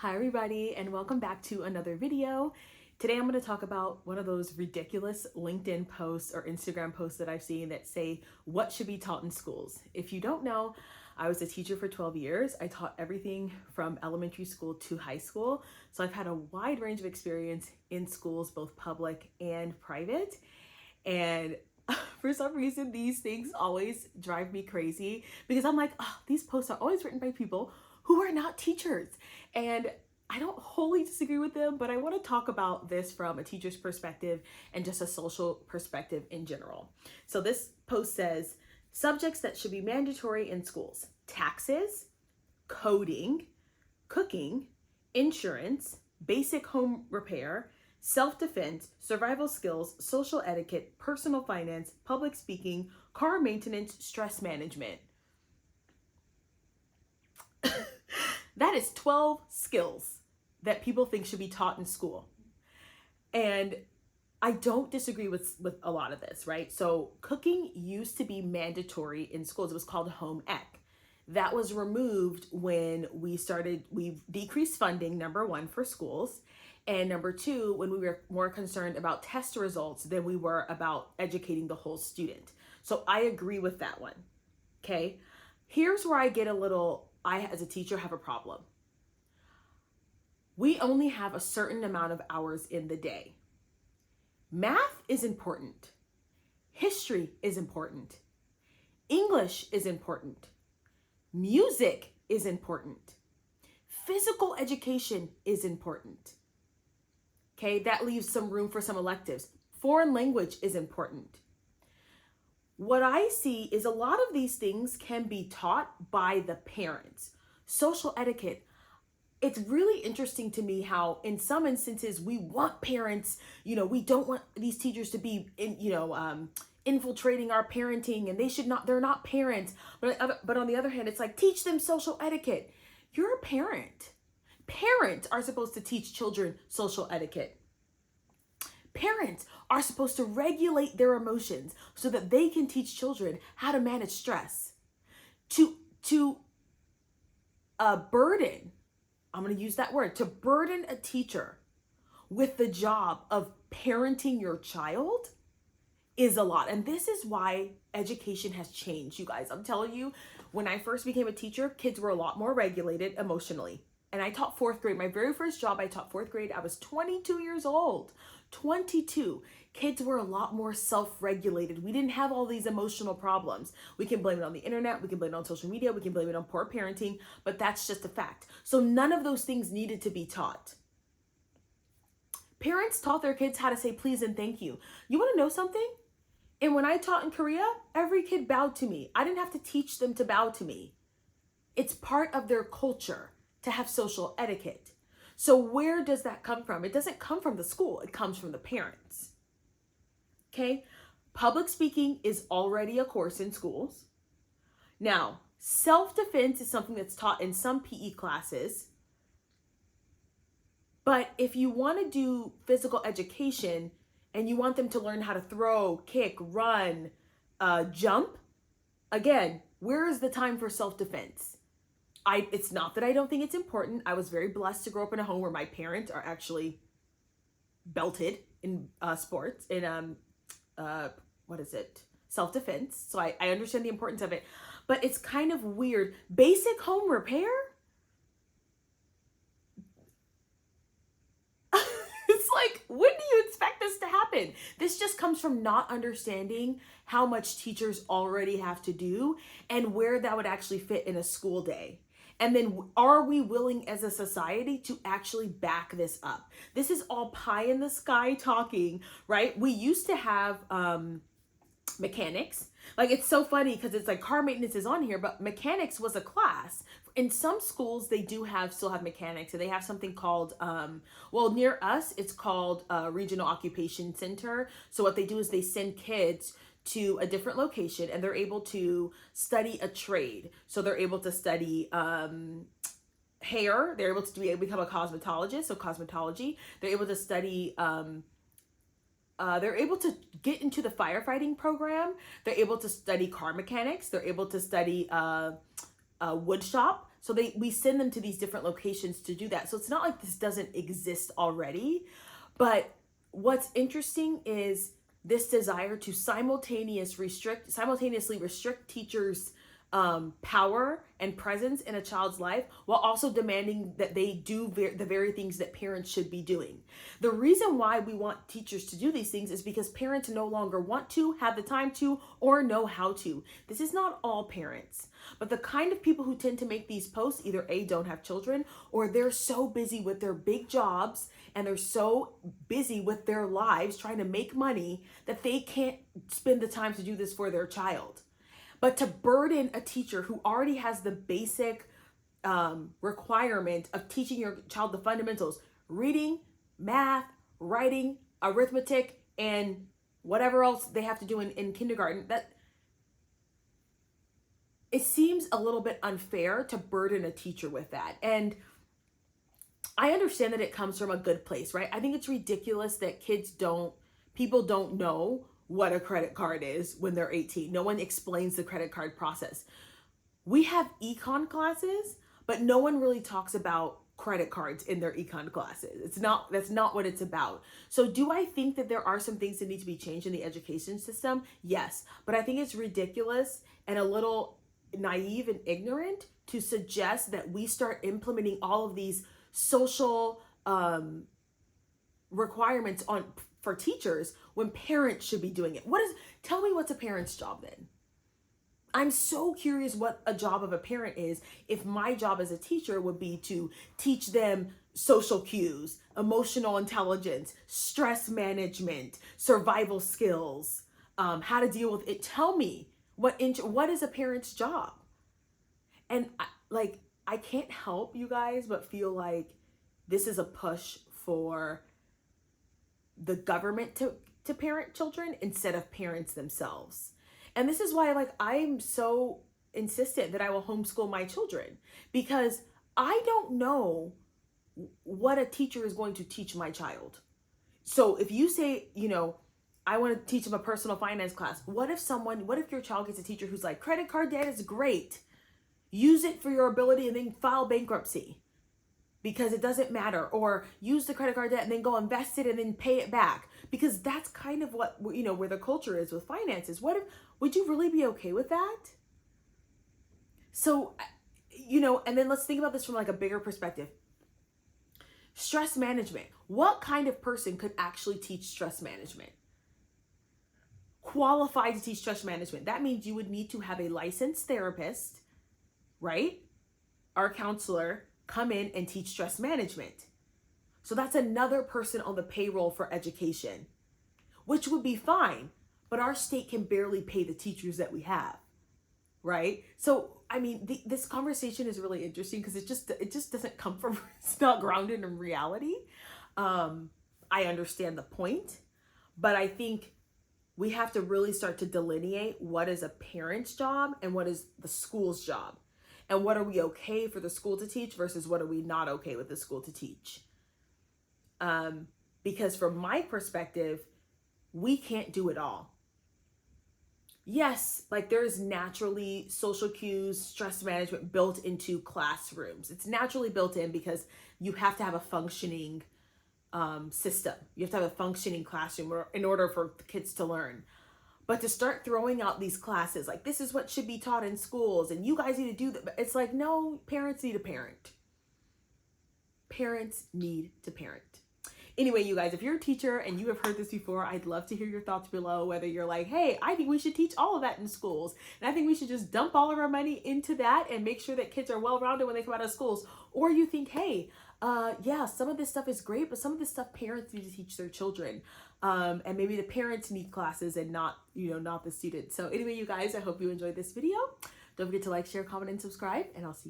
Hi everybody, and welcome back to another video. Today I'm going to talk about one of those ridiculous LinkedIn posts or Instagram posts that I've seen that say what should be taught in schools. If you don't know, I was a teacher for 12 years. I taught everything from elementary school to high school. So I've had a wide range of experience in schools, both public and private. And for some reason, these things always drive me crazy because I'm like, oh, these posts are always written by people who are not teachers. And I don't wholly disagree with them, but I want to talk about this from a teacher's perspective and just a social perspective in general. So this post says subjects that should be mandatory in schools: taxes, coding, cooking, insurance, basic home repair, self-defense, survival skills, social etiquette, personal finance, public speaking, car maintenance, stress management. That is 12 skills that people think should be taught in school. And I don't disagree with a lot of this, right? So cooking used to be mandatory in schools. It was called home ec. That was removed when we decreased funding, number one, for schools. And number two, when we were more concerned about test results than we were about educating the whole student. So I agree with that one, okay? Here's where I, as a teacher, have a problem. We only have a certain amount of hours in the day. Math is important. History is important. English is important. Music is important. Physical education is important. Okay, that leaves some room for some electives. Foreign language is important. What I see is a lot of these things can be taught by the parents. Social etiquette. It's really interesting to me how in some instances we want parents, we don't want these teachers to be infiltrating our parenting, and they're not parents. But on the other hand, it's like, teach them social etiquette. You're a parent. Parents are supposed to teach children social etiquette. Parents are supposed to regulate their emotions so that they can teach children how to manage stress. To burden, I'm going to use that word, to burden a teacher with the job of parenting your child is a lot. And this is why education has changed, you guys. I'm telling you, when I first became a teacher, kids were a lot more regulated emotionally. And I taught fourth grade. My very first job, I taught fourth grade. I was 22 years old. 22. Kids were a lot more self-regulated. We didn't have all these emotional problems. We can blame it on the internet. We can blame it on social media. We can blame it on poor parenting, but that's just a fact. So none of those things needed to be taught. Parents taught their kids how to say please and thank you. You want to know something? And when I taught in Korea, every kid bowed to me. I didn't have to teach them to bow to me. It's part of their culture to have social etiquette. So where does that come from? It doesn't come from the school. It comes from the parents. Okay? Public speaking is already a course in schools. Now, self-defense is something that's taught in some PE classes. But if you want to do physical education and you want them to learn how to throw, kick, run, jump, again, where is the time for self-defense? It's not that I don't think it's important. I was very blessed to grow up in a home where my parents are actually belted in sports, in self-defense. So I understand the importance of it, but it's kind of weird. Basic home repair? It's like, when do you expect this to happen? This just comes from not understanding how much teachers already have to do and where that would actually fit in a school day. And then are we willing as a society to actually back this up? This is all pie in the sky talking, right? We used to have mechanics. Like, it's so funny because it's like car maintenance is on here, but mechanics was a class. In some schools, they still have mechanics, and they have something called, near us, it's called Regional Occupation Center. So what they do is they send kids to a different location and they're able to study a trade. So they're able to study hair. They're able to become a cosmetologist, so cosmetology. They're able to study they're able to get into the firefighting program. They're able to study car mechanics. They're able to study wood shop. So we send them to these different locations to do that. So it's not like this doesn't exist already. But what's interesting is this desire to simultaneously restrict teachers' power and presence in a child's life, while also demanding that they do the very things that parents should be doing. The reason why we want teachers to do these things is because parents no longer want to, have the time to, or know how to. This is not all parents, but the kind of people who tend to make these posts either A, don't have children, or they're so busy with their big jobs and they're so busy with their lives trying to make money that they can't spend the time to do this for their child. But to burden a teacher who already has the basic requirement of teaching your child the fundamentals, reading, math, writing, arithmetic, and whatever else they have to do in kindergarten, that it seems a little bit unfair to burden a teacher with that. And I understand that it comes from a good place, right? I think it's ridiculous that people don't know what a credit card is when they're 18. No one explains the credit card process. We have econ classes, but no one really talks about credit cards in their econ classes. That's not what it's about. So do I think that there are some things that need to be changed in the education system? Yes, but I think it's ridiculous and a little naive and ignorant to suggest that we start implementing all of these social requirements for teachers when parents should be doing it. Tell me what's a parent's job then? I'm so curious what a job of a parent is if my job as a teacher would be to teach them social cues, emotional intelligence, stress management, survival skills, how to deal with it. Tell me what is a parent's job? And I can't help you guys but feel like this is a push for the government to parent children instead of parents themselves. And this is why I'm so insistent that I will homeschool my children, because I don't know what a teacher is going to teach my child. So if you say, I want to teach them a personal finance class, what if your child gets a teacher who's like, credit card debt is great. Use it for your ability and then file bankruptcy because it doesn't matter, or use the credit card debt and then go invest it and then pay it back, because that's kind of what, where the culture is with finances. Would you really be okay with that? So, and then let's think about this from a bigger perspective. Stress management. What kind of person could actually teach stress management? Qualified to teach stress management. That means you would need to have a licensed therapist, right? Or counselor come in and teach stress management. So that's another person on the payroll for education, which would be fine, but our state can barely pay the teachers that we have, right? So, this conversation is really interesting because it just doesn't come from, it's not grounded in reality. I understand the point, but I think we have to really start to delineate what is a parent's job and what is the school's job. And what are we okay for the school to teach versus what are we not okay with the school to teach? Because from my perspective, we can't do it all. Yes, there's naturally social cues, stress management built into classrooms. It's naturally built in because you have to have a functioning system. You have to have a functioning classroom in order for the kids to learn. But to start throwing out these classes, this is what should be taught in schools, and you guys need to do that. It's no, parents need to parent. Parents need to parent. Anyway, you guys, if you're a teacher and you have heard this before, I'd love to hear your thoughts below, whether you're like, hey, I think we should teach all of that in schools. And I think we should just dump all of our money into that and make sure that kids are well-rounded when they come out of schools. Or you think, hey, yeah, some of this stuff is great, but some of this stuff parents need to teach their children. And maybe the parents need classes and not the students. So anyway, you guys, I hope you enjoyed this video. Don't forget to like, share, comment, and subscribe, and I'll see you